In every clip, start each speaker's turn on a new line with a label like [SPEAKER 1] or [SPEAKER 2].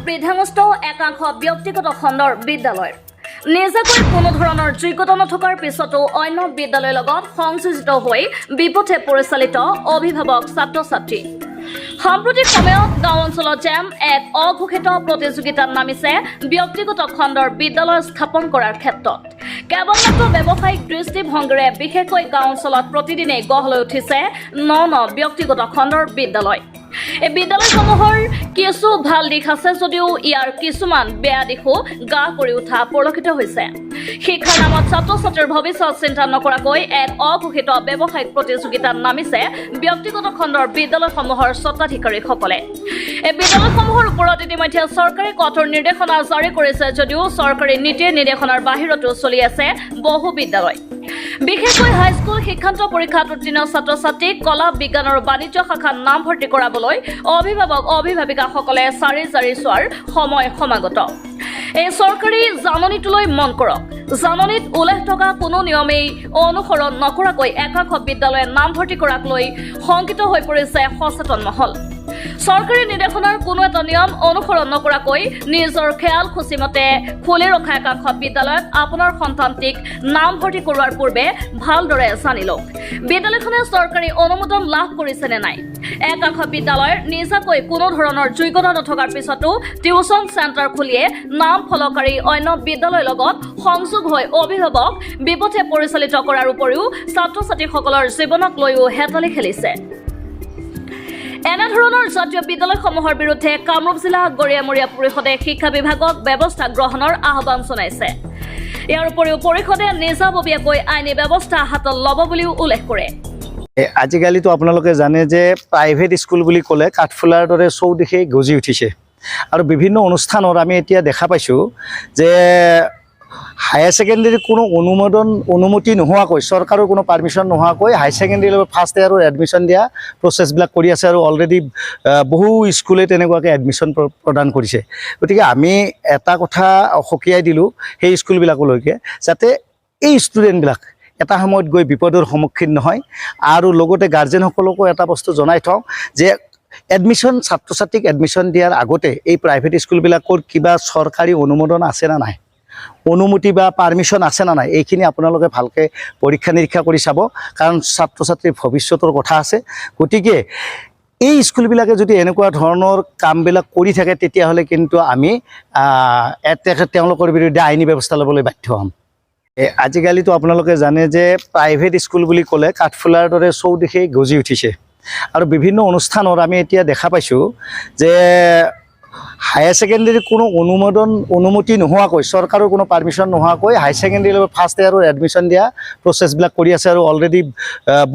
[SPEAKER 1] বৃদ্ধাংস্ত একাংশ ব্যক্তিগত খণ্ডৰ বিদ্যালয় নিজাকৈ কোনো ধৰণৰ যোগ্যতা নথকাৰ পিছতো অন্য বিদ্যালয়ৰ লগত সংযোজিত হৈ বিপথে পৰিচালিত অভিভাৱক ছাত্ৰ-ছাত্ৰী সাম্প্ৰতিক সময়ত গাঁও অঞ্চলত যেন এক অঘোষিত প্ৰতিযোগিতাত নামিছে ব্যক্তিগত খণ্ডৰ বিদ্যালয় স্থাপন কৰাৰ ক্ষেত্ৰত কেৱলমাত্ৰ ব্যৱসায়িক দৃষ্টিভংগীৰে বিশেষকৈ গাঁও অঞ্চলত প্ৰতিদিনে গঢ় লৈ উঠিছে ন ব্যক্তিগত খণ্ডৰ বিদ্যালয় এই বিদ্যালয়সমূহৰ কিছু ভাল দিশ আছে যদিও ইয়াৰ কিছুমান বেয়া দিশো গা কৰি উঠা পৰিলক্ষিত হৈছে শিক্ষাৰ নামত ছাত্ৰ-ছাত্ৰীৰ ভৱিষ্যত চিন্তা নকৰাকৈ এক অঘোষিত ব্যৱসায়িক প্ৰতিযোগিতাত নামিছে ব্যক্তিগত খণ্ডৰ বিদ্যালয়সমূহৰ স্বত্বাধিকাৰীসকলে এই বিদ্যালয়সমূহৰ ওপৰত ইতিমধ্যে চৰকাৰে কঠোৰ নিৰ্দেশনা জাৰি কৰিছে যদিও চৰকাৰী নীতি নিৰ্দেশনাৰ বাহিৰতো চলি আছে বহু বিদ্যালয় বিশেষকৈ হাইস্কুল শিক্ষান্ত পৰীক্ষাত উত্তীৰ্ণ ছাত্ৰ-ছাত্ৰীক কলা বিজ্ঞান আৰু বাণিজ্য শাখাত নামভৰ্তি কৰাবলৈ অভিভাৱক অভিভাৱিকাসকলে চাৰি চোৱাৰ সময় সমাগত এই চৰকাৰী জাননীটোলৈ মন কৰক জাননীত উল্লেখ থকা কোনো নিয়মেই অনুসৰণ নকৰাকৈ একাংশ বিদ্যালয়ে নামভৰ্তি কৰাক লৈ শংকিত হৈ পৰিছে সচেতন মহল চৰকাৰী নিৰ্দেশনাৰ কোনো এটা নিয়ম অনুসৰণ নকৰাকৈ নিজৰ খেয়াল খুচিমতে খুলি ৰখা একাংশ বিদ্যালয়ত আপোনাৰ সন্তানটিক নামভৰ্তি কৰোৱাৰ পূৰ্বে ভালদৰে জানি লওক বিদ্যালয়খনে চৰকাৰী অনুমোদন লাভ কৰিছে নে নাই একাংশ বিদ্যালয়ৰ নিজাকৈ কোনো ধৰণৰ যোগ্যতা নথকাৰ পিছতো টিউচন চেণ্টাৰ খুলিয়ে নাম ফলকাৰী অন্য বিদ্যালয়ৰ লগত সংযোগ হৈ অভিভাৱক বিপথে পৰিচালিত কৰাৰ উপৰিও ছাত্ৰ-ছাত্ৰীসকলৰ জীৱনক লৈও হেতালি খেলিছে এনেধৰণৰ জাতীয় বিদ্যালয়সমূহৰ বিৰুদ্ধে কামৰূপ জিলা গৰিয়ামৰীয়া পৰিষদে শিক্ষা বিভাগক ব্যৱস্থা গ্ৰহণৰ আহ্বান জনাইছে ইয়াৰ উপৰিও পৰিষদে নিজাববীয়াকৈ আইনী ব্যৱস্থা হাতত ল'ব বুলিও উল্লেখ কৰে
[SPEAKER 2] আজিকালিতো আপোনালোকে জানে যে প্ৰাইভেট স্কুল বুলি ক'লে কাঠফুলাৰ দৰে চৌদিশে গজি উঠিছে আৰু বিভিন্ন অনুষ্ঠানত আমি এতিয়া দেখা পাইছোঁ যে হায়াৰ ছেকেণ্ডেৰী কোনো অনুমতি নোহোৱাকৈ চৰকাৰৰ কোনো পাৰ্মিশ্যন নোহোৱাকৈ হায়াৰ ছেকেণ্ডেৰী ফাৰ্ষ্ট ইয়াৰৰ এডমিশ্যন দিয়া প্ৰচেছবিলাক কৰি আছে আৰু অলৰেডি বহু স্কুলে তেনেকুৱাকৈ এডমিশ্যন প্ৰদান কৰিছে গতিকে আমি এটা কথা সকীয়াই দিলোঁ সেই স্কুলবিলাকলৈকে যাতে এই ষ্টুডেণ্টবিলাক এটা সময়ত গৈ বিপদৰ সন্মুখীন নহয় আৰু লগতে গাৰ্জেনসকলকো এটা বস্তু জনাই থওঁ যে এডমিশ্যন ছাত্ৰ-ছাত্ৰীক এডমিশ্যন দিয়াৰ আগতে এই প্ৰাইভেট স্কুলবিলাকৰ কিবা চৰকাৰী অনুমোদন আছে নে নাই অনুমতি বা পাৰ্মিশ্যন আছে না নাই এইখিনি আপোনালোকে ভালকৈ পৰীক্ষা নিৰীক্ষা কৰি চাব কাৰণ ছাত্ৰ-ছাত্ৰীৰ ভৱিষ্যতৰ কথা আছে গতিকে এই স্কুলবিলাকে যদি এনেকুৱা ধৰণৰ কামবিলাক কৰি থাকে তেতিয়াহ'লে কিন্তু আমি তেওঁলোকৰ বিৰুদ্ধে আইনী ব্যৱস্থা ল'বলৈ বাধ্য হ'ম আজিকালিতো আপোনালোকে জানে যে প্ৰাইভেট স্কুল বুলি ক'লে কাঠফুলাৰ দৰে চৌদিশে গজি উঠিছে আৰু বিভিন্ন অনুষ্ঠানত আমি এতিয়া দেখা পাইছোঁ যে হায়াৰ ছেকেণ্ডেৰী কোনো অনুমতি নোহোৱাকৈ চৰকাৰৰ কোনো পাৰ্মিশ্যন নোহোৱাকৈ হায়াৰ ছেকেণ্ডেৰী ফাৰ্ষ্ট ইয়াৰৰ এডমিশ্যন দিয়া প্ৰচেছবিলাক কৰি আছে আৰু অলৰেডি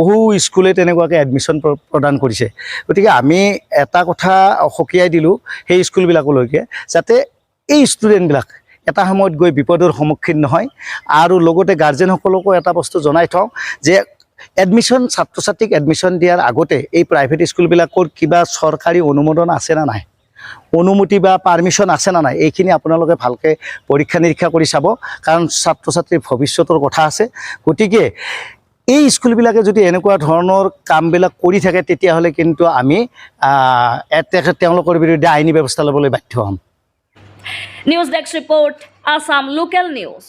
[SPEAKER 2] বহু স্কুলে তেনেকুৱাকৈ এডমিশ্যন প্ৰদান কৰিছে গতিকে আমি এটা কথা সকীয়াই দিলোঁ সেই স্কুলবিলাকলৈকে যাতে এই ষ্টুডেণ্টবিলাক এটা সময়ত গৈ বিপদৰ সন্মুখীন নহয় আৰু লগতে গাৰ্জেনসকলকো এটা বস্তু জনাই থওঁ যে এডমিশ্যন ছাত্ৰ-ছাত্ৰীক এডমিশ্যন দিয়াৰ আগতে এই প্ৰাইভেট স্কুলবিলাকৰ কিবা চৰকাৰী অনুমোদন আছে নে নাই অনুমতি বা পাৰ্মিশ্যন আছে না নাই এইখিনি আপোনালোকে ভালকৈ পৰীক্ষা নিৰীক্ষা কৰি চাব কাৰণ ছাত্ৰ-ছাত্ৰীৰ ভৱিষ্যতৰ কথা আছে গতিকে এই স্কুলবিলাকে যদি এনেকুৱা ধৰণৰ কামবিলাক কৰি থাকে তেতিয়াহ'লে কিন্তু আমি তেওঁলোকৰ বিৰুদ্ধে আইনী ব্যৱস্থা ল'বলৈ বাধ্য হ'ম
[SPEAKER 1] news desk report Assam local news